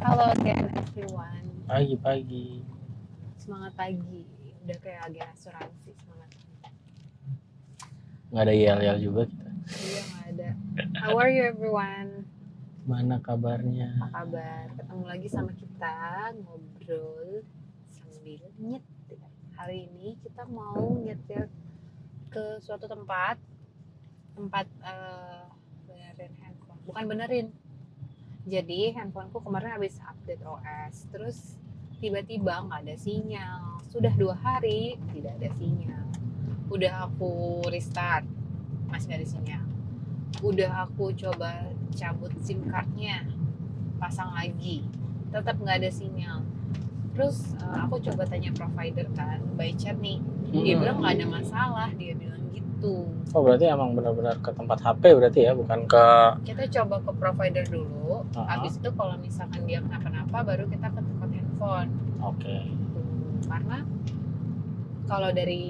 Halo again everyone. Pagi-pagi. Semangat pagi. Udah kayak agen asuransi semangat. Nggak ada yel-yel juga kita. Iya nggak ada. How are you everyone? Mana kabarnya? Apa kabar? Ketemu lagi sama kita ngobrol sambil nyetir. Hari ini kita mau nyetir ke suatu tempat benerin handphone. Bukan benerin. Jadi handphoneku kemarin habis update OS. Terus tiba-tiba nggak ada sinyal. Sudah 2 hari tidak ada sinyal. Udah aku restart, masih nggak ada sinyal. Udah aku coba cabut SIM cardnya, pasang lagi, tetap nggak ada sinyal. Terus aku coba tanya provider kan, by chat nih, dia bilang nggak ada masalah, dia bilang gitu. Oh berarti emang benar-benar ke tempat HP berarti ya, bukan ke... Kita coba ke provider dulu, habis itu kalau misalkan dia kenapa-napa baru kita ke tempat handphone. Oke. Karena kalau dari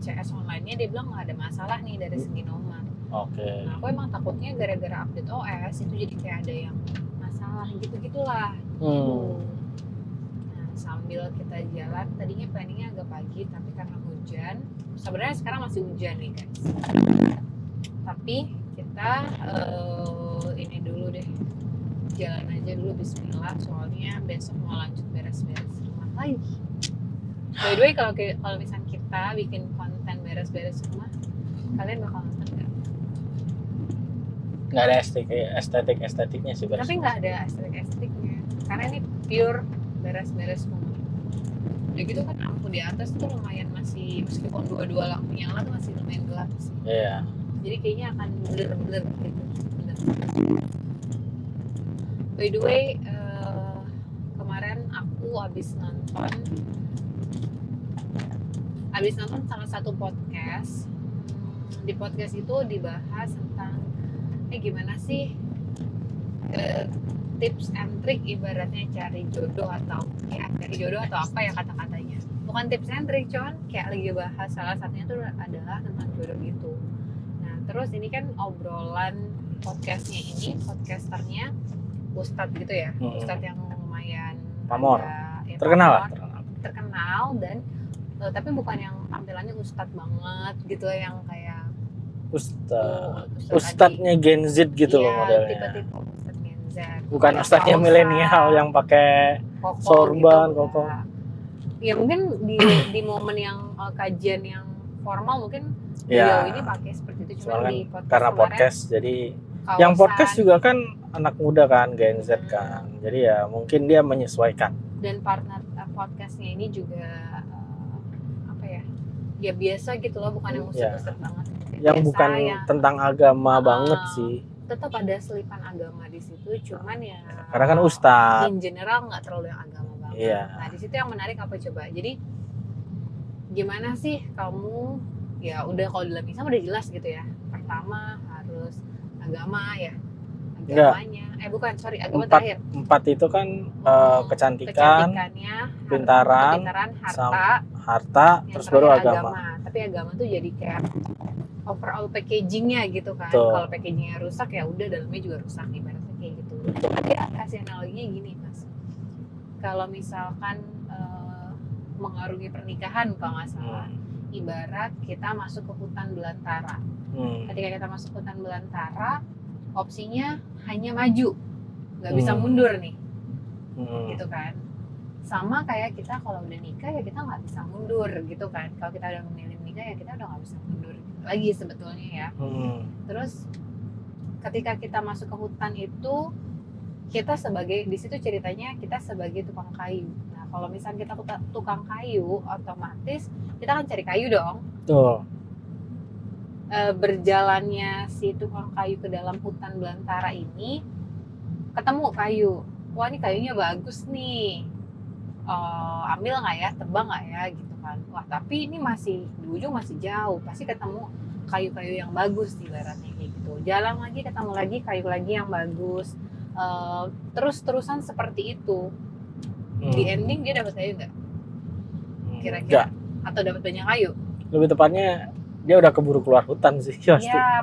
CS online-nya dia bilang nggak ada masalah nih dari segi nomor. Oke. Nah, aku emang takutnya gara-gara update OS itu jadi kayak ada yang masalah gitu-gitulah. Nah, sambil kita jalan, tadinya planningnya agak pagi, tapi karena hujan, sebenarnya sekarang masih hujan nih guys. Tapi kita ini dulu deh, jalan aja dulu Bismillah, soalnya besok mau lanjut beres-beres rumah lagi. By the way, kalau misalnya kita bikin konten beres-beres rumah, kalian bakal nonton nggak? Nggak ada estetiknya sih beres. Tapi nggak ada estetiknya, karena ini pure beres-beres rumah. Ya gitu kan, lampu di atas tuh lumayan masih, meskipun dua-dua lampu nyala tuh masih lumayan gelap sih. Iya. Jadi kayaknya akan blur gitu. Bener. By the way, kemarin aku habis nonton salah satu podcast. Di podcast itu dibahas tentang gimana sih tips and trick ibaratnya cari jodoh atau apa ya kata-katanya. Bukan tips and trick, cuman kayak lagi bahas salah satunya tuh adalah tentang jodoh gitu. Nah, terus ini kan obrolan podcastnya ini, podcasternya Ustadz gitu ya. Ustadz yang lumayan pamor. Ya, terkenal dan tapi bukan yang tampilannya Ustadz banget gitu, yang kayak Ustadznya Gen Z gitu loh modelnya. Tipe-tipe Ustadz Gen Z. Bukan Ustadznya milenial yang pakai sorban, gitu, koko. Ya mungkin di momen yang kajian yang formal mungkin beliau ini pakai seperti itu, cuma di podcast karena podcast jadi kawasan. Yang podcast juga kan anak muda kan, Gen Z kan. Jadi ya mungkin dia menyesuaikan. Dan partner podcastnya ini juga ya biasa gitu loh, bukan yang musik-musik banget. Yang biasa, bukan tentang agama banget sih. Tetap ada selipan agama di situ, cuman ya karena kan ustadz. In general nggak terlalu yang agama banget. Iya. Nah di situ yang menarik apa coba? Jadi gimana sih kamu, ya udah kalau dalam Islam udah jelas gitu ya. Pertama harus agama ya. Agamanya. Agama terakhir. 4 itu kan kecantikannya, pintaran, harta, terus baru agama. Tapi agama tuh jadi kayak overall packagingnya gitu kan. Kalau packagingnya rusak ya udah dalamnya juga rusak, ibaratnya kayak gitu. Tapi kasih analoginya gini mas, kalau misalkan mengarungi pernikahan kalau nggak salah, ibarat kita masuk ke hutan belantara. Ketika kita masuk ke hutan belantara, opsinya hanya maju, nggak bisa mundur nih, gitu kan. Sama kayak kita kalau udah nikah ya kita nggak bisa mundur gitu kan. Kalau kita udah memilih nikah ya kita udah nggak bisa mundur lagi sebetulnya ya. Terus ketika kita masuk ke hutan itu, kita sebagai, di situ ceritanya kita sebagai tukang kayu. Nah kalau misalnya kita tukang kayu, otomatis kita kan cari kayu dong. Berjalannya si tukang kayu ke dalam hutan belantara ini, ketemu kayu, wah ini kayunya bagus nih, ambil nggak ya, tebang nggak ya gitu kan. Wah tapi ini masih di ujung, masih jauh, pasti ketemu kayu-kayu yang bagus ibaratnya kayak gitu. Jalan lagi, ketemu lagi kayu lagi yang bagus, terus-terusan seperti itu. Di ending dia dapat kayu nggak? Kira-kira? Atau dapat banyak kayu? Lebih tepatnya dia udah keburu keluar hutan sih pasti. Ya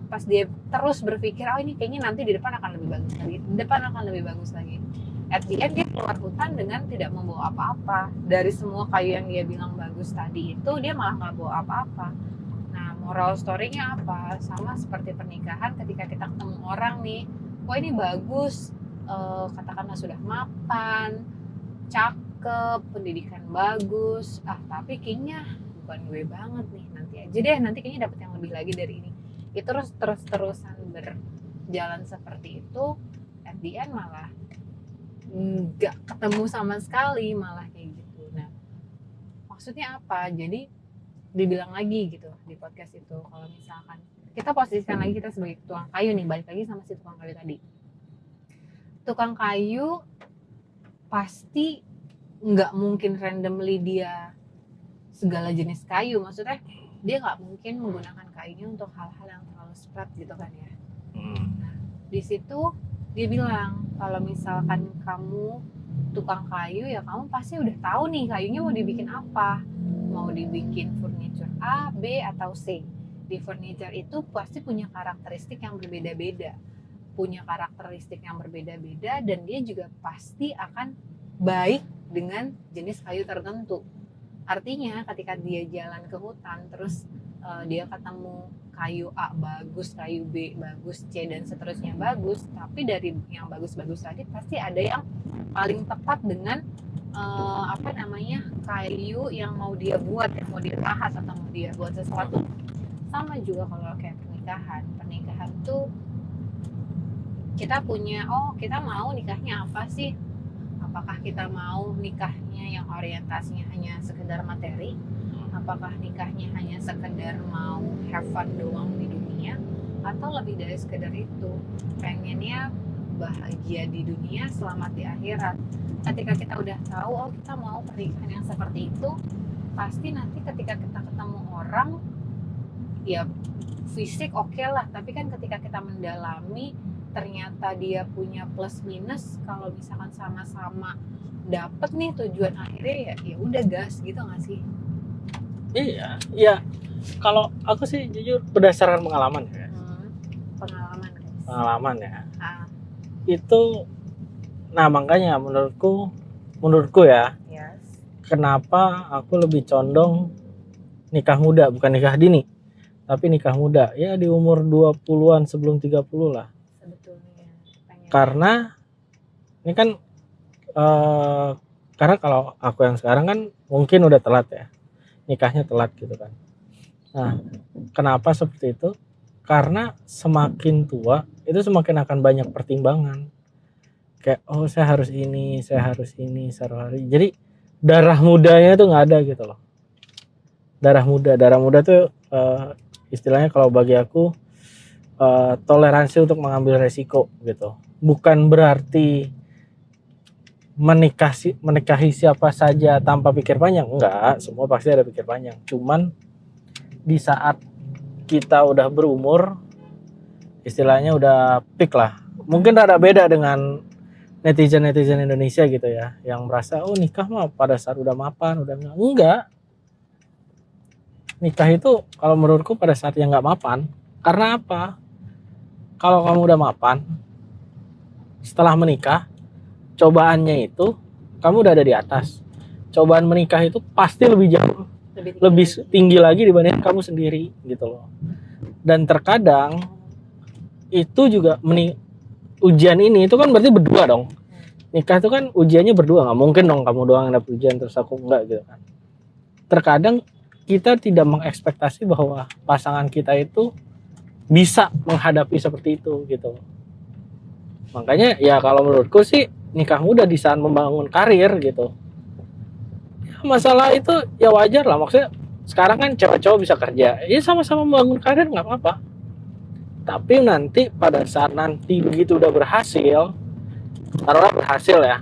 pas dia terus berpikir, oh ini kayaknya nanti di depan akan lebih bagus lagi, at the end dia keluar hutan dengan tidak membawa apa-apa. Dari semua kayu yang dia bilang bagus tadi itu, dia malah nggak bawa apa-apa. Nah, moral story-nya apa? Sama seperti pernikahan, ketika kita ketemu orang nih, wah ini bagus, katakanlah sudah mapan, cakep, pendidikan bagus, tapi kayaknya bukan gue banget nih, nanti aja deh, nanti kayaknya dapat yang lebih lagi dari ini. Itu terus-terusan berjalan seperti itu, at the end malah nggak ketemu sama sekali, malah kayak gitu. Nah, maksudnya apa? Jadi dibilang lagi gitu di podcast itu, kalau misalkan kita posisikan lagi kita sebagai tukang kayu nih, balik lagi sama si tukang kayu tadi. Tukang kayu pasti nggak mungkin randomly dia segala jenis kayu, maksudnya dia nggak mungkin menggunakan kayunya untuk hal-hal yang terlalu spread gitu kan ya. Nah, di situ dia bilang kalau misalkan kamu tukang kayu, ya kamu pasti udah tahu nih kayunya mau dibikin apa, mau dibikin furniture A, B, atau C. Di furniture itu pasti punya karakteristik yang berbeda-beda, dan dia juga pasti akan baik dengan jenis kayu tertentu. Artinya ketika dia jalan ke hutan terus dia ketemu kayu A bagus, kayu B bagus, C dan seterusnya bagus, tapi dari yang bagus-bagus tadi pasti ada yang paling tepat dengan kayu yang mau dia buat, yang mau dia bahas atau mau dia buat sesuatu. Sama juga kalau kayak pernikahan tuh kita punya, kita mau nikahnya apa sih? Apakah kita mau nikahnya yang orientasinya hanya sekedar materi? Apakah nikahnya hanya sekedar mau have fun doang di dunia? Atau lebih dari sekedar itu, pengennya bahagia di dunia, selamat di akhirat. Ketika kita udah tahu, kita mau pernikahan yang seperti itu, pasti nanti ketika kita ketemu orang, ya fisik oke lah, tapi kan ketika kita mendalami, ternyata dia punya plus minus. Kalau misalkan sama-sama dapet nih tujuan akhirnya, ya udah gas gitu nggak sih? Iya. Kalau aku sih jujur berdasarkan pengalaman ya. Pengalaman guys. Pengalaman ya. Itu, nah makanya menurutku ya. Yes. Kenapa aku lebih condong nikah muda, bukan nikah dini, tapi nikah muda. Ya di umur 20-an sebelum 30 lah. Sebetulnya. Karena ini kan karena kalau aku yang sekarang kan mungkin udah telat ya. Nikahnya telat gitu kan. Nah, kenapa seperti itu? Karena semakin tua itu semakin akan banyak pertimbangan. Kayak saya harus ini. Jadi darah mudanya tuh nggak ada gitu loh. Darah muda tuh istilahnya kalau bagi aku toleransi untuk mengambil resiko gitu. Bukan berarti menikahi siapa saja tanpa pikir panjang, enggak, semua pasti ada pikir panjang. Cuman di saat kita udah berumur, istilahnya udah peak lah. Mungkin ada beda dengan netizen Indonesia gitu ya, yang merasa nikah mah pada saat udah mapan, udah enggak. Nikah itu kalau menurutku pada saat yang nggak mapan. Karena apa? Kalau kamu udah mapan, setelah menikah, cobaannya itu kamu udah ada di atas. Cobaan menikah itu pasti lebih jauh, lebih tinggi lagi dibanding kamu sendiri gitu loh. Dan terkadang itu juga ujian ini itu kan berarti berdua dong. Nikah itu kan ujiannya berdua, nggak mungkin dong kamu doang yang dapet ujian terus aku enggak gitu kan. Terkadang kita tidak mengekspektasi bahwa pasangan kita itu bisa menghadapi seperti itu gitu. Makanya ya kalau menurutku sih nikah muda di saat membangun karir gitu. Ya, masalah itu ya wajar lah, maksudnya sekarang kan cewek-cowok bisa kerja, ya sama-sama membangun karir nggak apa-apa. Tapi nanti pada saat nanti begitu udah berhasil, taruhlah berhasil ya,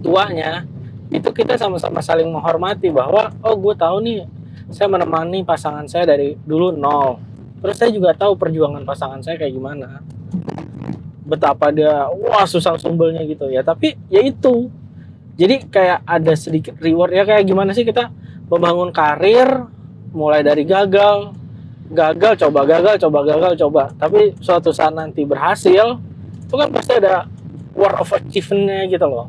tuanya itu kita sama-sama saling menghormati bahwa gue tahu nih saya menemani pasangan saya dari dulu nol. Terus saya juga tahu perjuangan pasangan saya kayak gimana. Betapa dia susah sumbelnya gitu ya, tapi ya itu. Jadi kayak ada sedikit reward ya, kayak gimana sih kita membangun karir mulai dari gagal, coba. Tapi suatu saat nanti berhasil, itu kan pasti ada world of achievement-nya gitu loh.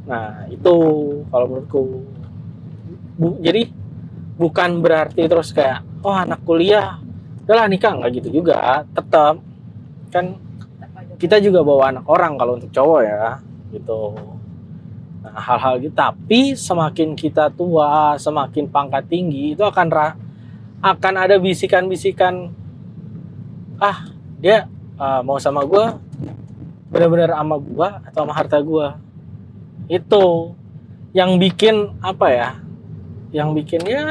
Nah itu kalau menurutku. Jadi bukan berarti terus kayak oh anak kuliah udahlah nikah, nggak gitu juga. Tetap kan kita juga bawa anak orang kalau untuk cowok ya gitu. Nah, hal-hal gitu. Tapi semakin kita tua, semakin pangkat tinggi, itu akan ada bisikan-bisikan, dia mau sama gue benar-benar sama gue atau sama harta gue. Itu yang bikin apa ya? Yang bikin ya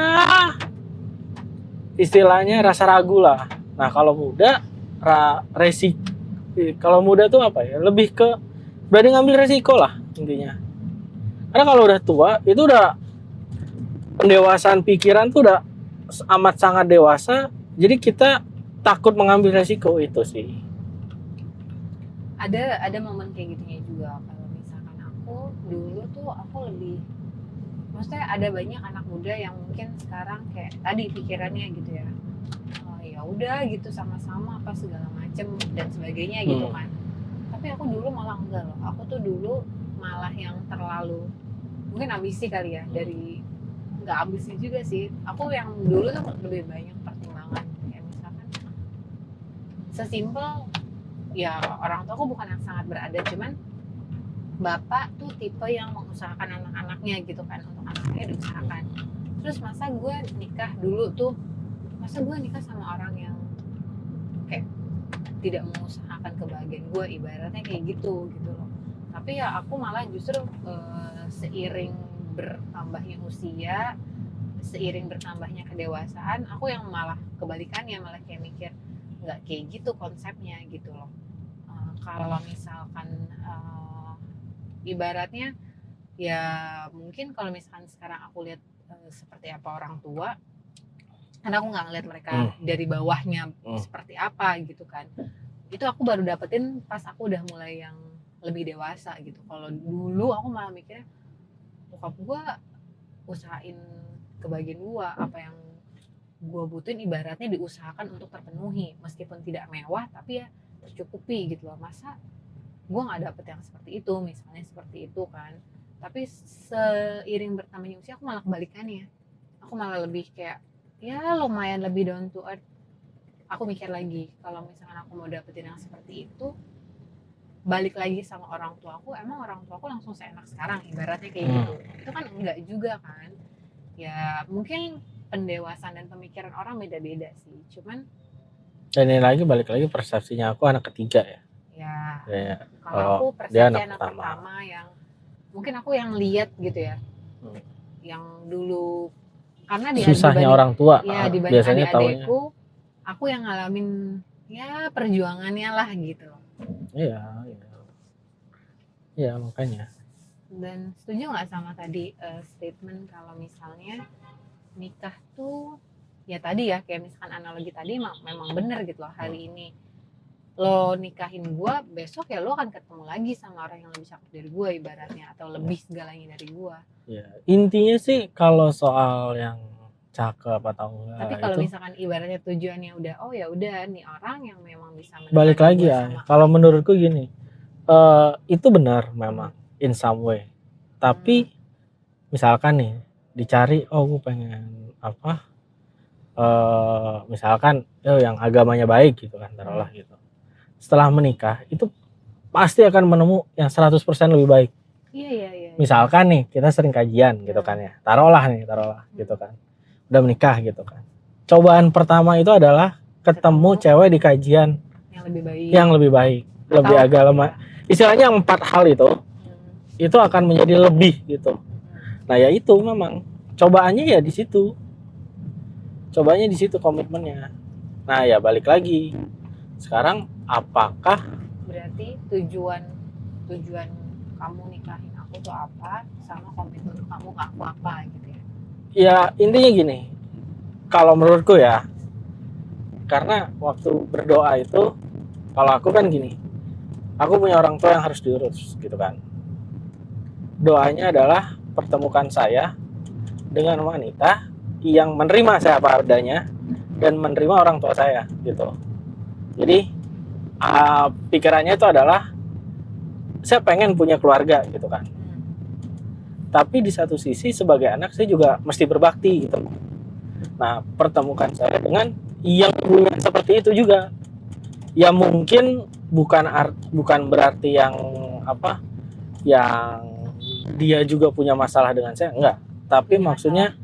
istilahnya rasa ragu lah. Nah kalau muda kalau muda tuh apa ya? Lebih ke berani ngambil resiko lah intinya. Karena kalau udah tua itu udah pendewasaan pikiran tuh udah amat sangat dewasa. Jadi kita takut mengambil resiko itu sih. Ada momen kayak gitunya juga. Kalau misalkan aku dulu tuh aku lebih, maksudnya ada banyak anak muda yang mungkin sekarang kayak tadi pikirannya gitu ya, oh, ya udah gitu sama-sama apa segala macem dan sebagainya gitu kan. Tapi aku dulu malah enggak loh. Aku tuh dulu malah yang terlalu mungkin ambisi kali ya, dari nggak ambisi juga sih. Aku yang dulu tuh lebih banyak pertimbangan kayak misalkan sesimpel ya, orang tua aku bukan yang sangat berada, cuman bapak tuh tipe yang mengusahakan anak-anaknya gitu kan, untuk anaknya diusahakan. Terus masa gue nikah dulu tuh, masa gue nikah sama orang yang kayak tidak mengusahakan kebahagiaan gue, ibaratnya kayak gitu loh. Tapi ya aku malah justru seiring bertambahnya usia, seiring bertambahnya kedewasaan, aku yang malah kebalikannya, malah kayak mikir nggak kayak gitu konsepnya gitu loh. Kalau misalkan ibaratnya ya mungkin kalau misalkan sekarang aku lihat seperti apa orang tua, karena aku nggak ngeliat mereka dari bawahnya seperti apa gitu kan, itu aku baru dapetin pas aku udah mulai yang lebih dewasa gitu. Kalau dulu aku malah mikirnya bokap gue usahain kebahagiaan gue, apa yang gue butuhin ibaratnya diusahakan untuk terpenuhi, meskipun tidak mewah tapi ya tercukupi gitu loh. Masa gue nggak dapet yang seperti itu, misalnya seperti itu kan. Tapi seiring bertambahnya usia aku malah kebalikannya, aku malah lebih kayak ya lumayan lebih down to earth. Aku mikir lagi, kalau misalkan aku mau dapetin yang seperti itu, balik lagi sama orang tua aku, emang orang tua aku langsung seenak sekarang ibaratnya kayak gitu. Itu kan enggak juga kan ya, mungkin pendewasaan dan pemikiran orang beda-beda sih. Cuman dan ini lagi balik lagi persepsinya, aku anak ketiga ya. Kalau aku persepsi anak pertama yang mungkin aku yang lihat gitu ya, yang dulu karena susahnya orang tua ya, dibanding adik-adikku, aku yang ngalamin ya perjuangannya lah gitu loh. Iya makanya. Dan setuju nggak sama tadi statement kalau misalnya nikah tuh ya tadi ya, kayak misalkan analogi tadi memang bener gitu loh. Hari ini lo nikahin gue, besok ya lo akan ketemu lagi sama orang yang lebih cakep dari gue ibaratnya, atau lebih segalanya dari gue. Ya intinya sih kalau soal yang cakep atau enggak, tapi kalau misalkan ibaratnya tujuannya udah oh ya udah nih orang yang memang bisa balik lagi ya, kalau menurutku gini, itu benar memang in some way. Tapi misalkan nih dicari, oh gue pengen apa, misalkan yang agamanya baik gitu kan, taruhlah gitu. Setelah menikah itu pasti akan menemu yang 100% lebih baik. Iya. Misalkan nih kita sering kajian gitu kan ya, taruhlah gitu kan, udah menikah gitu kan. Cobaan pertama itu adalah ketemu cewek di kajian yang lebih baik, lebih agama. Istilahnya 4 hal itu akan menjadi lebih gitu. Nah ya itu memang cobaannya ya di situ. Cobaannya di situ komitmennya. Nah ya balik lagi. Sekarang apakah berarti tujuan kamu nikahin aku tuh apa, sama komitmen kamu ke aku apa gitu ya? Ya intinya gini. Kalau menurutku ya, karena waktu berdoa itu, kalau aku kan gini, aku punya orang tua yang harus diurus gitu kan. Doanya adalah pertemukan saya dengan wanita yang menerima saya apa adanya dan menerima orang tua saya gitu. Jadi pikirannya itu adalah saya pengen punya keluarga gitu kan. Tapi di satu sisi sebagai anak saya juga mesti berbakti gitu. Nah, pertemukan saya dengan yang punya seperti itu juga. Ya mungkin bukan berarti yang apa, yang dia juga punya masalah dengan saya, enggak. Tapi maksudnya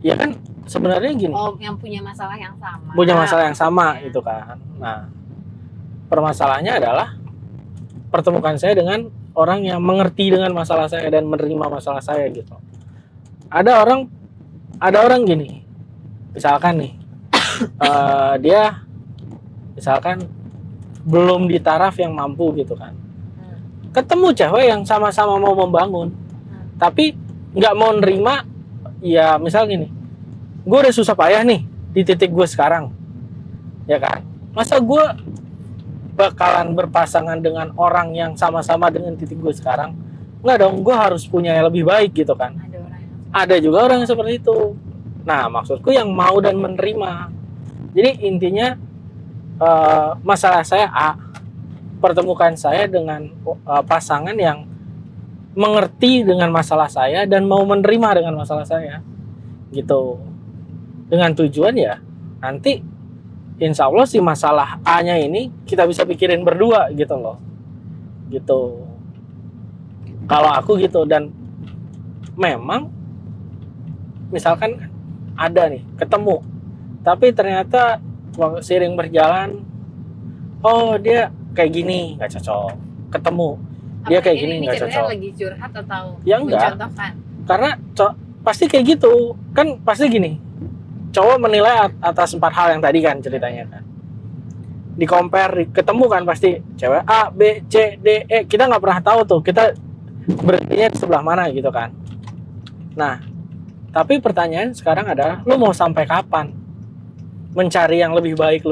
ya kan sebenarnya gini. Oh, yang punya masalah yang sama. Punya masalah yang sama itu kan. Nah, permasalahannya adalah pertemukan saya dengan orang yang mengerti dengan masalah saya dan menerima masalah saya gitu. Ada orang gini, misalkan nih, dia misalkan belum di taraf yang mampu gitu kan. Ketemu cewek yang sama-sama mau membangun, tapi nggak mau nerima. Ya misal gini, gue udah susah payah nih di titik gue sekarang, ya kan? Masa gue bakalan berpasangan dengan orang yang sama-sama dengan titik gue sekarang? Nggak dong, gue harus punya yang lebih baik gitu kan. Ada juga orang yang seperti itu. Nah, maksudku yang mau dan menerima. Jadi intinya masalah saya A, pertemukan saya dengan pasangan yang mengerti dengan masalah saya dan mau menerima dengan masalah saya gitu. Dengan tujuan ya nanti insya Allah si masalah A-nya ini kita bisa pikirin berdua gitu loh. Gitu. Kalau aku gitu. Dan memang misalkan ada nih ketemu, tapi ternyata seiring berjalan, oh dia kayak gini nggak cocok. Ketemu dia kayak gini nggak cocok. Lagi curhat atau ya enggak, karena pasti kayak gitu kan. Pasti gini, cowok menilai atas 4 hal yang tadi kan ceritanya kan. Di compare, ketemu kan pasti cewek A, B, C, D, E. Kita nggak pernah tahu tuh kita berhentinya di sebelah mana gitu kan. Nah, tapi pertanyaan sekarang adalah, lu mau sampai kapan mencari yang lebih baik?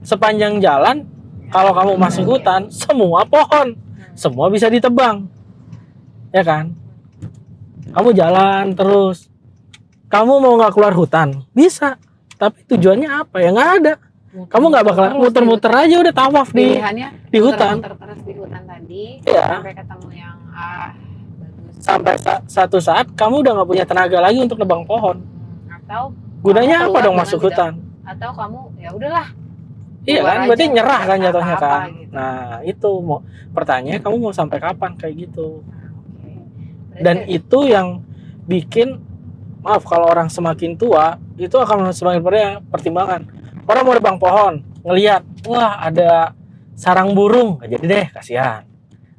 Sepanjang jalan, kalau kamu masuk hutan, semua pohon, semua bisa ditebang, ya kan? Kamu jalan terus, kamu mau nggak keluar hutan, bisa. Tapi tujuannya apa? Ya nggak ada. Kamu nggak bakal muter-muter aja, udah tawaf di hutan. Terus di hutan tadi, ya. Sampai ketemu yang bagus. Sampai satu saat kamu udah nggak punya tenaga lagi untuk nebang pohon. Atau gunanya apa dong masuk hutan? Atau kamu ya udahlah. Iya kan, berarti nyerah kan jatuhnya kan. Gitu. Nah itu mau pertanyaannya, kamu mau sampai kapan kayak gitu? Dan itu yang bikin, maaf kalau orang semakin tua itu akan semakin pertimbangan. Orang mau nebang pohon, ngelihat, wah ada sarang burung, nggak jadi deh, kasihan.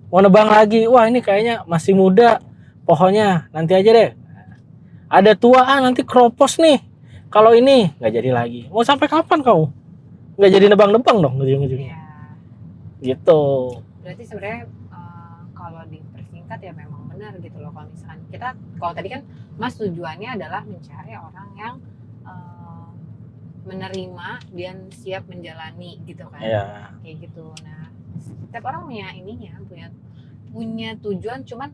Mau nebang lagi, wah ini kayaknya masih muda pohonnya, nanti aja deh. Ada tua, nanti keropos nih. Kalau ini nggak jadi lagi. Mau sampai kapan kamu? Nggak jadi nebang-nebang dong ujung-ujungnya. Gitu. Berarti sebenarnya kalau dipersingkat ya memang benar gitu loh. Kalau misalkan kita, kalau tadi kan Mas tujuannya adalah mencari orang yang menerima dan siap menjalani gitu kan. Iya. Kayak gitu. Nah, setiap orang punya ininya, punya tujuan, cuman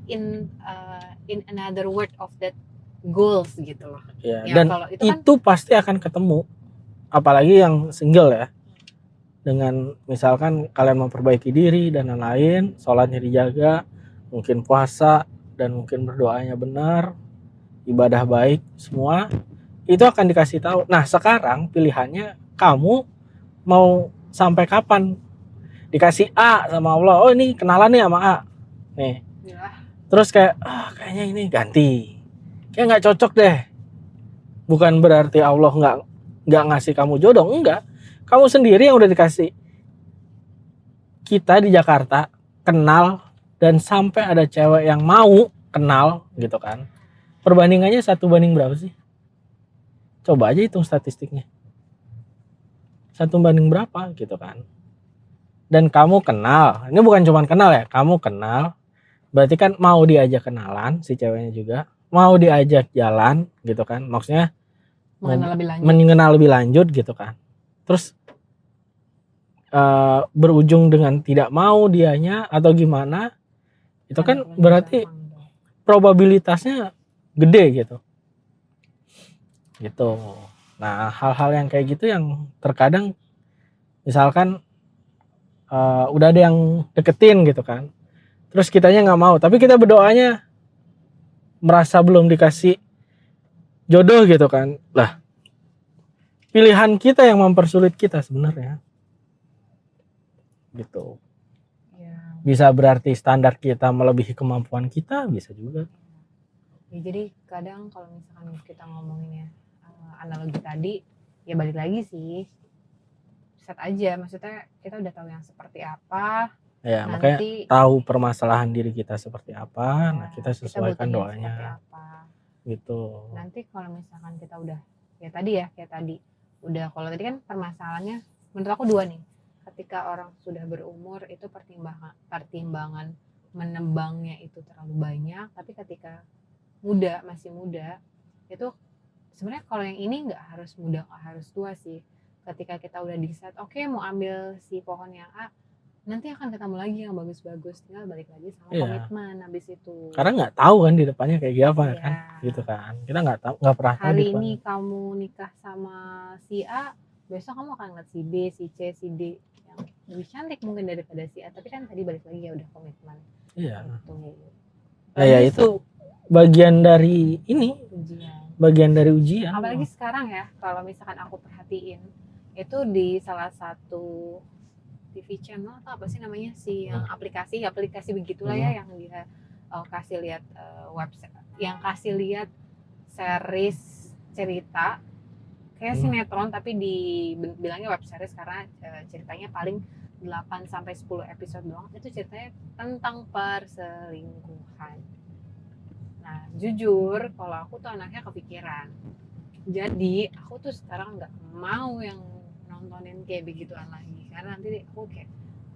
in another word of that goals gitu loh. Ya, dan itu pasti akan ketemu. Apalagi yang single ya. Dengan misalkan kalian memperbaiki diri dan lain-lain, sholatnya dijaga, mungkin puasa dan mungkin berdoanya benar, ibadah baik semua, itu akan dikasih tahu. Nah, sekarang pilihannya kamu mau sampai kapan? Dikasih A sama Allah. Oh, ini kenalan nih sama A. Nih. Ya. Terus kayak kayaknya ini ganti. Kayak nggak cocok deh. Bukan berarti Allah nggak ngasih kamu jodoh, enggak. Kamu sendiri yang udah dikasih. Kita di Jakarta kenal dan sampai ada cewek yang mau kenal gitu kan. Perbandingannya 1 banding berapa sih? Coba aja hitung statistiknya. 1 banding berapa gitu kan. Dan kamu kenal. Ini bukan cuma kenal ya, kamu kenal. Berarti kan mau diajak kenalan si ceweknya juga. Mau diajak jalan gitu kan. Maksudnya mengenal lebih lanjut gitu kan. Terus berujung dengan tidak mau dianya atau gimana, itu kan berarti probabilitasnya gede gitu. Nah, hal-hal yang kayak gitu yang terkadang misalkan udah ada yang deketin gitu kan, terus kitanya nggak mau, tapi kita berdoanya merasa belum dikasih jodoh gitu kan. Lah, pilihan kita yang mempersulit kita sebenarnya gitu. Ya. Bisa berarti standar kita melebihi kemampuan kita, bisa juga. Ya, jadi kadang kalau misalkan kita ngomongin ya analogi tadi, ya balik lagi sih, set aja, maksudnya kita udah tahu yang seperti apa. Ya, nanti, makanya tahu permasalahan diri kita seperti apa, ya, nah kita sesuaikan kita doanya apa. Gitu. Nanti kalau misalkan kita udah ya tadi ya kayak tadi udah, kalau tadi kan permasalahannya menurut aku dua nih, ketika orang sudah berumur itu pertimbangan menembangnya itu terlalu banyak, tapi ketika masih muda itu sebenarnya kalau yang ini nggak harus muda nggak harus tua sih, ketika kita udah decide oke, mau ambil si pohon yang A, nanti akan ketemu lagi yang bagus-bagus, tinggal balik lagi sama komitmen habis itu. Karena nggak tahu kan di depannya kayak gimana kan, gitu kan. Kita nggak tahu, nggak pernah tahu. Hari ini kamu nikah sama si A, besok kamu akan ngeliat si B, si C, si D yang lebih cantik mungkin daripada si A, tapi kan tadi balik lagi ya udah komitmen. Iya. Gitu. Nah, ya itu bagian dari ini. Bagian dari ujian. Apalagi sekarang ya, kalau misalkan aku perhatiin itu di salah satu TV channel atau apa sih namanya sih, yang aplikasi begitulah ya, yang dia kasih lihat website, yang kasih lihat series cerita kayak sinetron tapi dibilangnya web series karena ceritanya paling 8 sampai 10 episode doang. Itu ceritanya tentang perselingkuhan. Nah, jujur kalau aku tuh anaknya kepikiran. Jadi, aku tuh sekarang nggak mau yang nontonin kayak begituan lagi, karena nanti aku kayak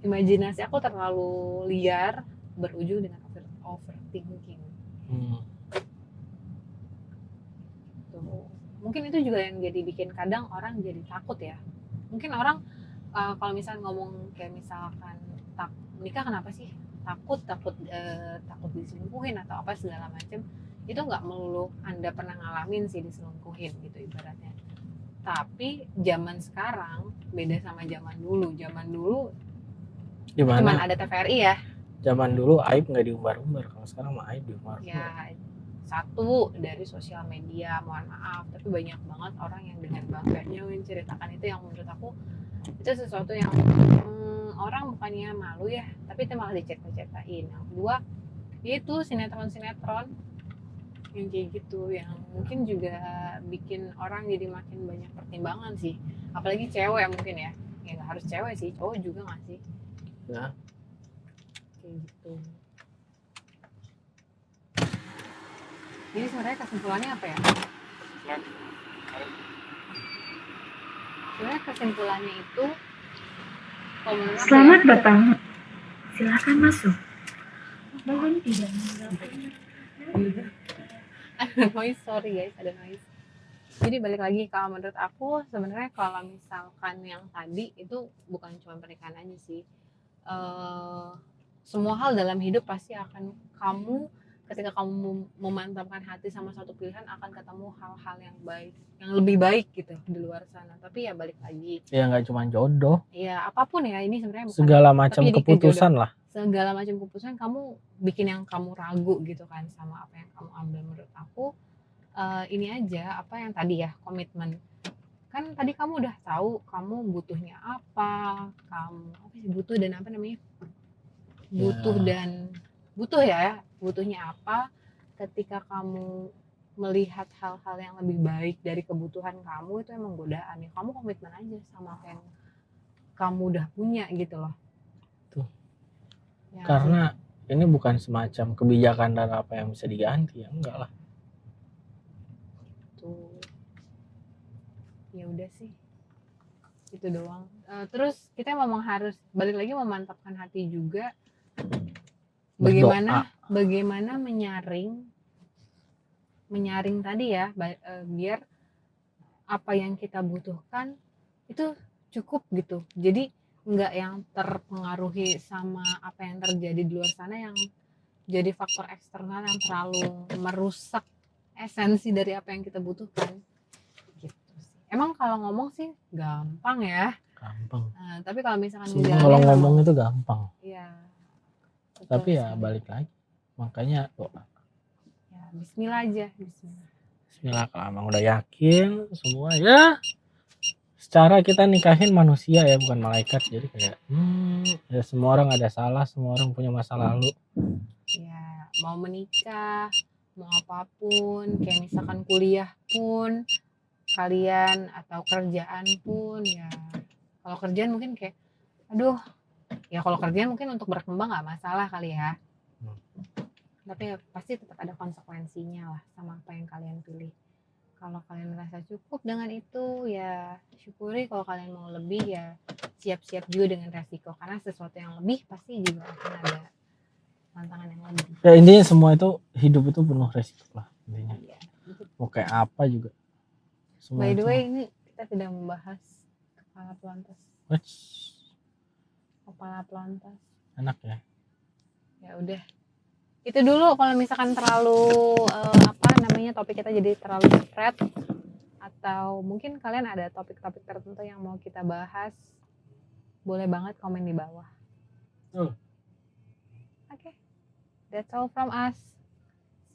imajinasi aku terlalu liar, berujung dengan overthinking. Tuh. Mungkin itu juga yang jadi bikin kadang orang jadi takut ya. Mungkin orang kalau misalnya ngomong kayak misalkan nikah kenapa sih? Takut diselingkuhin atau apa segala macem, itu nggak melulu Anda pernah ngalamin sih diselingkuhin gitu ibaratnya. Tapi zaman sekarang beda sama zaman dulu. Zaman dulu cuma ada TVRI ya. Zaman dulu aib nggak diumbar-umbar, kalau sekarang mah aib diumbar-umbar. Ya, satu dari sosial media, mohon maaf, tapi banyak banget orang yang dengan bangganya menceritakan itu, yang menurut aku itu sesuatu yang orang bukannya malu ya, tapi itu malah diceritain. Yang kedua itu sinetron-sinetron yang kayak gitu, yang mungkin juga bikin orang jadi makin banyak pertimbangan sih, apalagi cewek mungkin ya nggak harus cewek sih, cowok juga nggak sih ya kayak gitu. Jadi sebenarnya kesimpulannya apa ya? Sebenarnya kesimpulannya itu, selamat datang, silakan masuk. Mohon tidak meninggalkan. Ada noise, sorry guys, ada noise. Jadi balik lagi, kalau menurut aku sebenarnya kalau misalkan yang tadi itu bukan cuma pernikahan aja sih, semua hal dalam hidup pasti akan kamu, ketika kamu memantapkan hati sama satu pilihan, akan ketemu hal-hal yang baik, yang lebih baik gitu di luar sana. Tapi ya balik lagi, ya nggak cuma jodoh ya apapun ya, ini sebenarnya bukan segala macam keputusan lah, segala macam keputusan kamu bikin yang kamu ragu gitu kan sama apa yang kamu ambil. Menurut aku ini aja, apa yang tadi ya, komitmen. Kan tadi kamu udah tahu kamu butuhnya apa, kamu apa sih butuh dan apa namanya, butuhnya apa. Ketika kamu melihat hal-hal yang lebih baik dari kebutuhan kamu, itu emang godaan ya, kamu komitmen aja sama apa yang kamu udah punya gitu loh. Tuh. Ya, karena ini bukan semacam kebijakan dan apa yang bisa diganti, ya enggak lah. Tuh. Ya udah sih, itu doang. Terus kita memang harus balik lagi memantapkan hati juga, bagaimana menyaring tadi ya, biar apa yang kita butuhkan itu cukup gitu. Jadi nggak yang terpengaruhi sama apa yang terjadi di luar sana, yang jadi faktor eksternal yang terlalu merusak esensi dari apa yang kita butuhkan gitu sih. Emang kalau ngomong sih gampang ya, gampang. Nah, tapi kalau misalkan Semua ngejalanin kalau memang, ngomong itu gampang, ya betul tapi ya sekali. balik lagi. Makanya doa. Ya, Bismillah aja, Bismillah. Bismillah, kalau emang udah yakin semua ya. Secara kita nikahin manusia ya, bukan malaikat. Jadi kayak ya semua orang ada salah, semua orang punya masa lalu. Ya, mau menikah, mau apapun, kayak misalkan kuliah pun kalian atau kerjaan pun ya. Kalau kerjaan mungkin kayak, aduh, ya kalau kerjaan mungkin untuk berkembang nggak masalah kali ya. Tapi ya pasti tetap ada konsekuensinya lah sama apa yang kalian pilih. Kalau kalian merasa cukup dengan itu ya syukuri, kalau kalian mau lebih ya siap-siap juga dengan resiko, karena sesuatu yang lebih pasti juga akan ada tantangan yang lebih. Ya intinya semua itu, hidup itu penuh resiko lah intinya. Ya, Mau kayak apa juga. Semua by the itu. way, ini kita tidak membahas kepala pelantas. Kepala pelantas. Enak ya. Ya udah. Itu dulu, kalau misalkan terlalu topik kita jadi terlalu spread, atau mungkin kalian ada topik-topik tertentu yang mau kita bahas, boleh banget komen di bawah. Oke. That's all from us.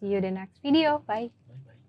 See you the next video. Bye. Bye-bye.